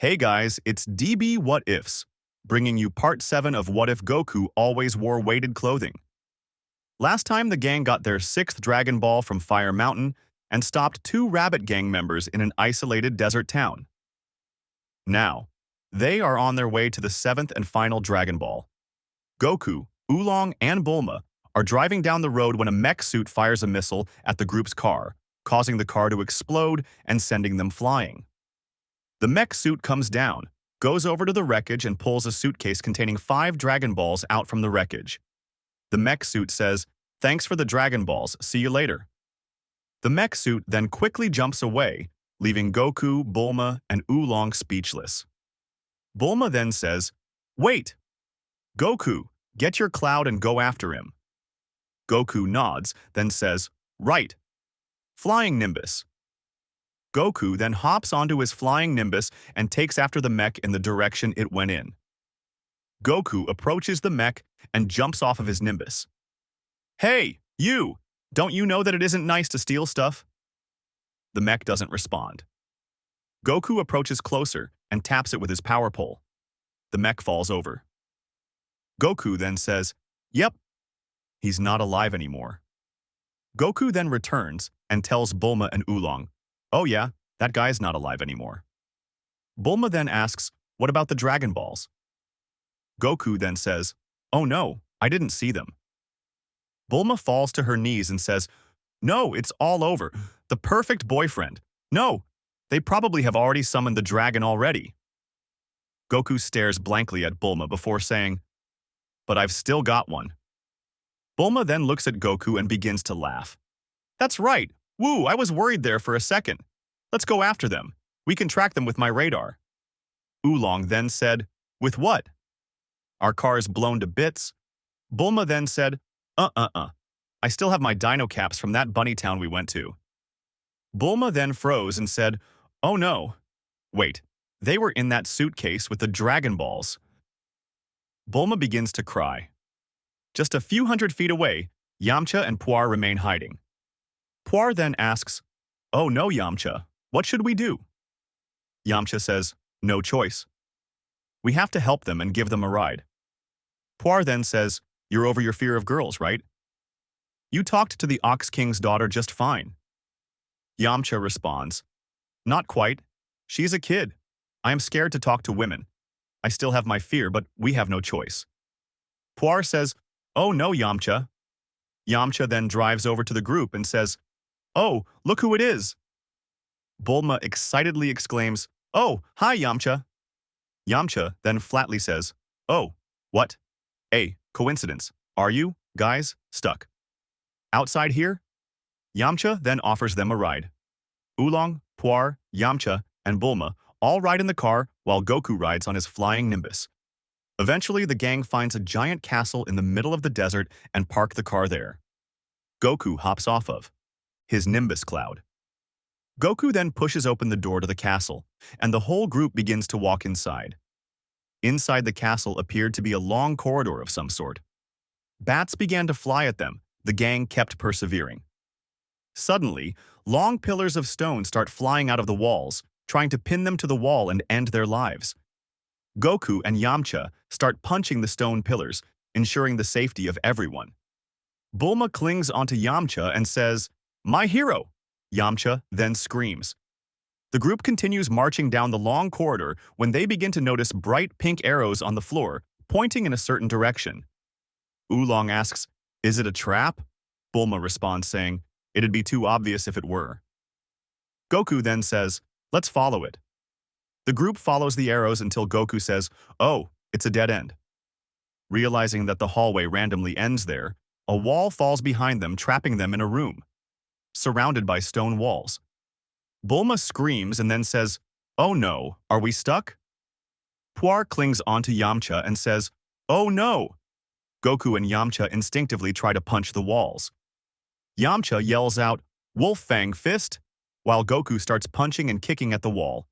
Hey guys, it's DBWhatIfs, bringing you part 7 of What If Goku Always Wore Weighted Clothing. Last time the gang got their 6th Dragon Ball from Fire Mountain and stopped 2 Rabbit Gang members in an isolated desert town. Now, they are on their way to the 7th and final Dragon Ball. Goku, Oolong, and Bulma are driving down the road when a mech suit fires a missile at the group's car, causing the car to explode and sending them flying. The mech suit comes down, goes over to the wreckage and pulls a suitcase containing 5 Dragon Balls out from the wreckage. The mech suit says, "Thanks for the Dragon Balls, see you later." The mech suit then quickly jumps away, leaving Goku, Bulma, and Oolong speechless. Bulma then says, "Wait! Goku, get your cloud and go after him." Goku nods, then says, "Right. Flying Nimbus." Goku then hops onto his flying Nimbus and takes after the mech in the direction it went in. Goku approaches the mech and jumps off of his Nimbus. "Hey, you! Don't you know that it isn't nice to steal stuff?" The mech doesn't respond. Goku approaches closer and taps it with his power pole. The mech falls over. Goku then says, "Yep, he's not alive anymore." Goku then returns and tells Bulma and Oolong, "Oh yeah, that guy's not alive anymore." Bulma then asks, "What about the Dragon Balls?" Goku then says, "Oh no, I didn't see them." Bulma falls to her knees and says, "No, it's all over. The perfect boyfriend. No, they probably have already summoned the dragon already." Goku stares blankly at Bulma before saying, "But I've still got one." Bulma then looks at Goku and begins to laugh. "That's right. Woo, I was worried there for a second. Let's go after them. We can track them with my radar." Oolong then said, "With what?" "Our car is blown to bits." Bulma then said, I still have my dino caps from that bunny town we went to." Bulma then froze and said, "Oh no. Wait, they were in that suitcase with the Dragon Balls." Bulma begins to cry. Just a few hundred feet away, Yamcha and Puar remain hiding. Puar then asks, "Oh no, Yamcha, what should we do?" Yamcha says, "No choice. We have to help them and give them a ride." Puar then says, "You're over your fear of girls, right? You talked to the Ox King's daughter just fine." Yamcha responds, "Not quite. She's a kid. I am scared to talk to women. I still have my fear, but we have no choice." Puar says, "Oh no, Yamcha." Yamcha then drives over to the group and says, "Oh, look who it is." Bulma excitedly exclaims, "Oh, hi, Yamcha." Yamcha then flatly says, "Oh, what? Coincidence. Are you, guys, stuck outside here?" Yamcha then offers them a ride. Oolong, Puar, Yamcha, and Bulma all ride in the car while Goku rides on his flying Nimbus. Eventually, the gang finds a giant castle in the middle of the desert and park the car there. Goku hops off of his Nimbus cloud. Goku then pushes open the door to the castle, and the whole group begins to walk inside. Inside the castle appeared to be a long corridor of some sort. Bats began to fly at them. The gang kept persevering. Suddenly, long pillars of stone start flying out of the walls, trying to pin them to the wall and end their lives. Goku and Yamcha start punching the stone pillars, ensuring the safety of everyone. Bulma clings onto Yamcha and says, "My hero!" Yamcha then screams. The group continues marching down the long corridor when they begin to notice bright pink arrows on the floor, pointing in a certain direction. Oolong asks, "Is it a trap?" Bulma responds saying, "It'd be too obvious if it were." Goku then says, "Let's follow it." The group follows the arrows until Goku says, "Oh, it's a dead end." Realizing that the hallway randomly ends there, a wall falls behind them, trapping them in a room, surrounded by stone walls. Bulma screams and then says, "Oh no, are we stuck?" Puar clings onto Yamcha and says, "Oh no!" Goku and Yamcha instinctively try to punch the walls. Yamcha yells out, "Wolf Fang Fist!" while Goku starts punching and kicking at the wall.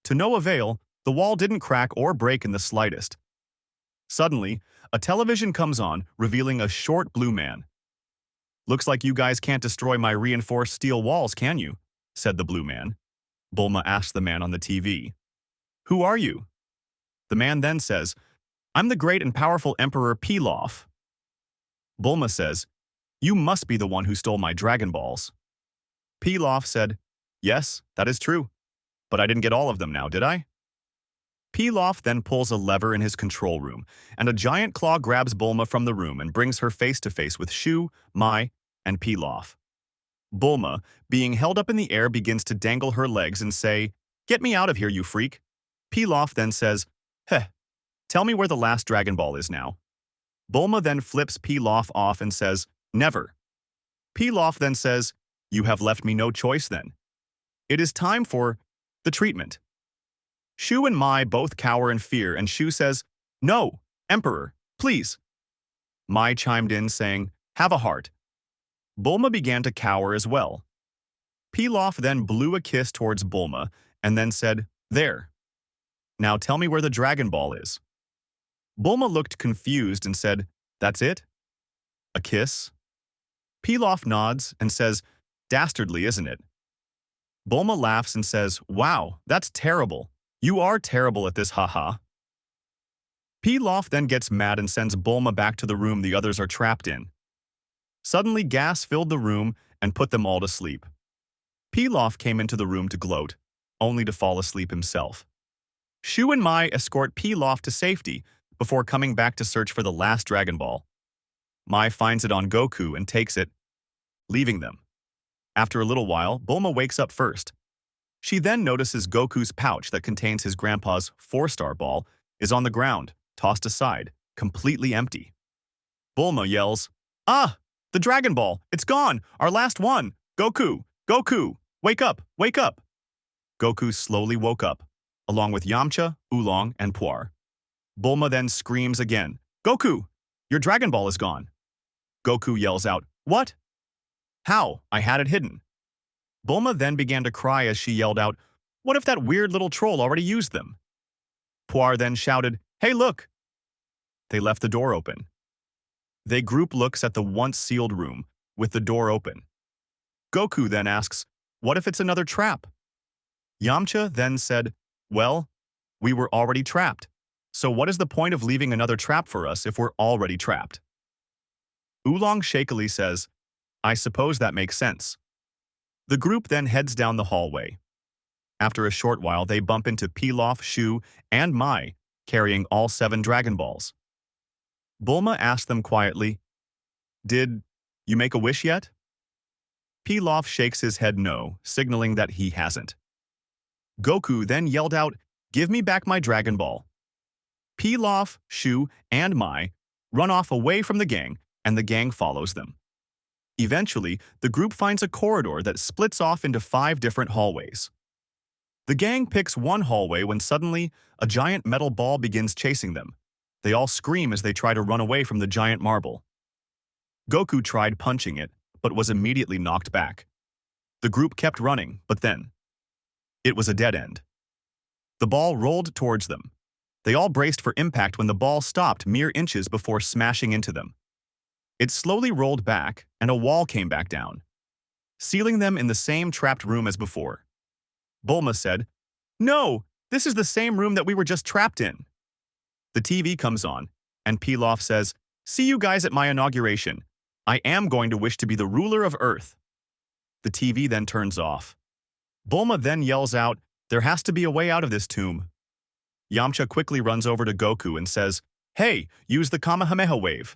To no avail, the wall didn't crack or break in the slightest. Suddenly, a television comes on, revealing a short blue man. "Looks like you guys can't destroy my reinforced steel walls, can you?" said the blue man. Bulma asked the man on the TV. Who are you? The man then says, I'm the great and powerful Emperor Pilaf. Bulma says, you must be the one who stole my Dragon Balls. Pilaf said, yes, that is true, but I didn't get all of them now, did I? Pilaf then pulls a lever in his control room, and a giant claw grabs Bulma from the room and brings her face to face with Shu, Mai, and Pilaf. Bulma, being held up in the air, begins to dangle her legs and say, get me out of here, you freak. Pilaf then says, heh, tell me where the last Dragon Ball is now. Bulma then flips Pilaf off and says, never. Pilaf then says, you have left me no choice then. It is time for the treatment. Shu and Mai both cower in fear, and Shu says, no, Emperor, please. Mai chimed in saying, have a heart. Bulma began to cower as well. Pilaf then blew a kiss towards Bulma and then said, there. Now tell me where the Dragon Ball is. Bulma looked confused and said, that's it? A kiss? Pilaf nods and says, dastardly, isn't it? Bulma laughs and says, wow, that's terrible. You are terrible at this, haha. Pilaf then gets mad and sends Bulma back to the room the others are trapped in. Suddenly, gas filled the room and put them all to sleep. Pilaf came into the room to gloat, only to fall asleep himself. Shu and Mai escort Pilaf to safety before coming back to search for the last Dragon Ball. Mai finds it on Goku and takes it, leaving them. After a little while, Bulma wakes up first. She then notices Goku's pouch that contains his grandpa's 4-star ball is on the ground, tossed aside, completely empty. Bulma yells, ah, the Dragon Ball, it's gone, our last one, Goku, Goku, wake up, wake up. Goku slowly woke up, along with Yamcha, Oolong, and Puar. Bulma then screams again, Goku, your Dragon Ball is gone. Goku yells out, what? How? I had it hidden. Bulma then began to cry as she yelled out, what if that weird little troll already used them? Puar then shouted, hey look! They left the door open. They group looks at the once sealed room, with the door open. Goku then asks, what if it's another trap? Yamcha then said, well, we were already trapped, so what is the point of leaving another trap for us if we're already trapped? Oolong shakily says, I suppose that makes sense. The group then heads down the hallway. After a short while, they bump into Pilaf, Shu, and Mai, carrying all 7 Dragon Balls. Bulma asked them quietly, did you make a wish yet? Pilaf shakes his head no, signaling that he hasn't. Goku then yelled out, give me back my Dragon Ball. Pilaf, Shu, and Mai run off away from the gang, and the gang follows them. Eventually, the group finds a corridor that splits off into 5 different hallways. The gang picks one hallway when suddenly, a giant metal ball begins chasing them. They all scream as they try to run away from the giant marble. Goku tried punching it, but was immediately knocked back. The group kept running, but then it was a dead end. The ball rolled towards them. They all braced for impact when the ball stopped mere inches before smashing into them. It slowly rolled back, and a wall came back down, sealing them in the same trapped room as before. Bulma said, no, this is the same room that we were just trapped in. The TV comes on, and Pilaf says, see you guys at my inauguration. I am going to wish to be the ruler of Earth. The TV then turns off. Bulma then yells out, there has to be a way out of this tomb. Yamcha quickly runs over to Goku and says, hey, use the Kamehameha wave.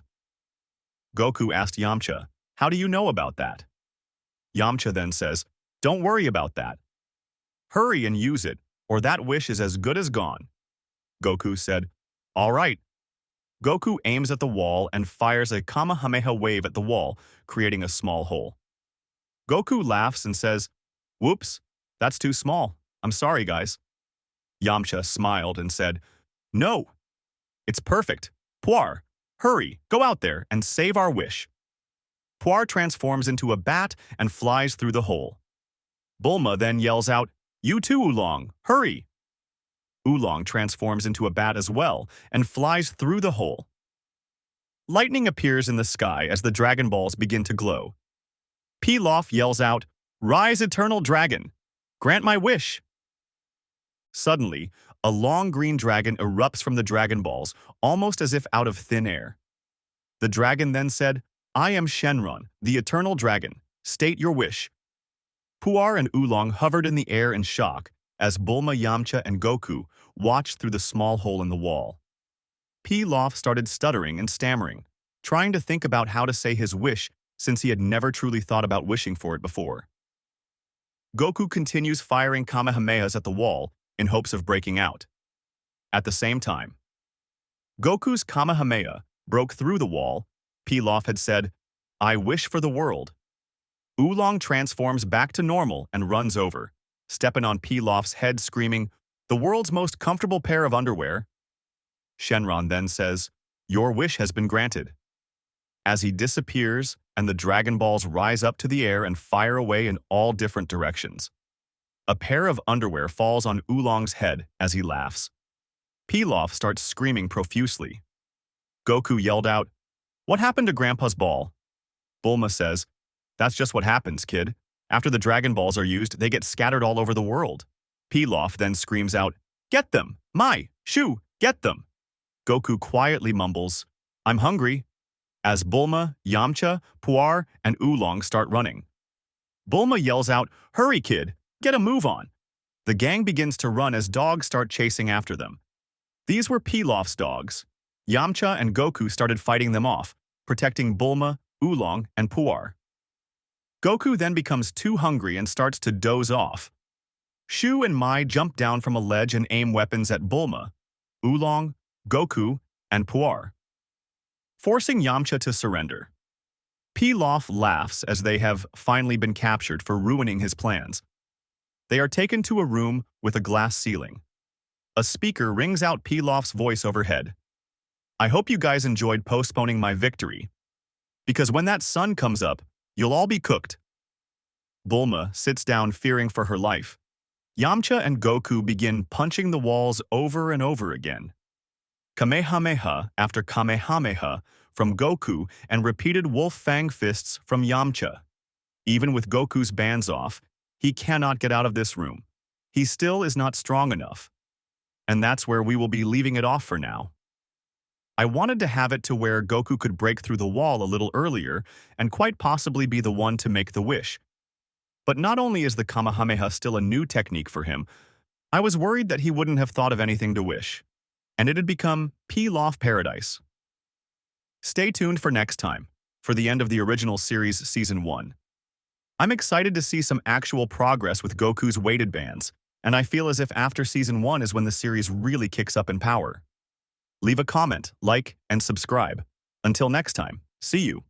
Goku asked Yamcha, how do you know about that? Yamcha then says, don't worry about that. Hurry and use it, or that wish is as good as gone. Goku said, all right. Goku aims at the wall and fires a Kamehameha wave at the wall, creating a small hole. Goku laughs and says, whoops, that's too small. I'm sorry, guys. Yamcha smiled and said, no, it's perfect. Puar, hurry, go out there and save our wish. Puar transforms into a bat and flies through the hole. Bulma then yells out, you too, Oolong, hurry. Oolong transforms into a bat as well and flies through the hole. Lightning appears in the sky as the Dragon Balls begin to glow. Pilaf yells out, rise, eternal dragon! Grant my wish! Suddenly, a long green dragon erupts from the Dragon Balls, almost as if out of thin air. The dragon then said, "I am Shenron, the eternal dragon. State your wish." Puar and Oolong hovered in the air in shock as Bulma, Yamcha, and Goku watched through the small hole in the wall. Pilaf started stuttering and stammering, trying to think about how to say his wish since he had never truly thought about wishing for it before. Goku continues firing Kamehamehas at the wall in hopes of breaking out. At the same time, Goku's Kamehameha broke through the wall. Pilaf had said, "I wish for the world." Oolong transforms back to normal and runs over, stepping on Pilaf's head screaming, "The world's most comfortable pair of underwear." Shenron then says, "Your wish has been granted." As he disappears and the Dragon Balls rise up to the air and fire away in all different directions. A pair of underwear falls on Oolong's head as he laughs. Pilaf starts screaming profusely. Goku yelled out, "What happened to Grandpa's ball?" Bulma says, "That's just what happens, kid. After the Dragon Balls are used, they get scattered all over the world." Pilaf then screams out, "Get them! Mai! Shu! Get them!" Goku quietly mumbles, "I'm hungry," as Bulma, Yamcha, Puar, and Oolong start running. Bulma yells out, "Hurry, kid! Get a move on!" The gang begins to run as dogs start chasing after them. These were Pilaf's dogs. Yamcha and Goku started fighting them off, protecting Bulma, Oolong, and Puar. Goku then becomes too hungry and starts to doze off. Shu and Mai jump down from a ledge and aim weapons at Bulma, Oolong, Goku, and Puar, forcing Yamcha to surrender. Pilaf laughs as they have finally been captured for ruining his plans. They are taken to a room with a glass ceiling. A speaker rings out Pilaf's voice overhead. "I hope you guys enjoyed postponing my victory, because when that sun comes up, you'll all be cooked." Bulma sits down fearing for her life. Yamcha and Goku begin punching the walls over and over again. Kamehameha after Kamehameha from Goku and repeated wolf fang fists from Yamcha. Even with Goku's bands off, he cannot get out of this room. He still is not strong enough. And that's where we will be leaving it off for now. I wanted to have it to where Goku could break through the wall a little earlier and quite possibly be the one to make the wish. But not only is the Kamehameha still a new technique for him, I was worried that he wouldn't have thought of anything to wish, and it had become Pilaf Paradise. Stay tuned for next time, for the end of the original series Season 1. I'm excited to see some actual progress with Goku's weighted bands, and I feel as if after Season 1 is when the series really kicks up in power. Leave a comment, like, and subscribe. Until next time, see you.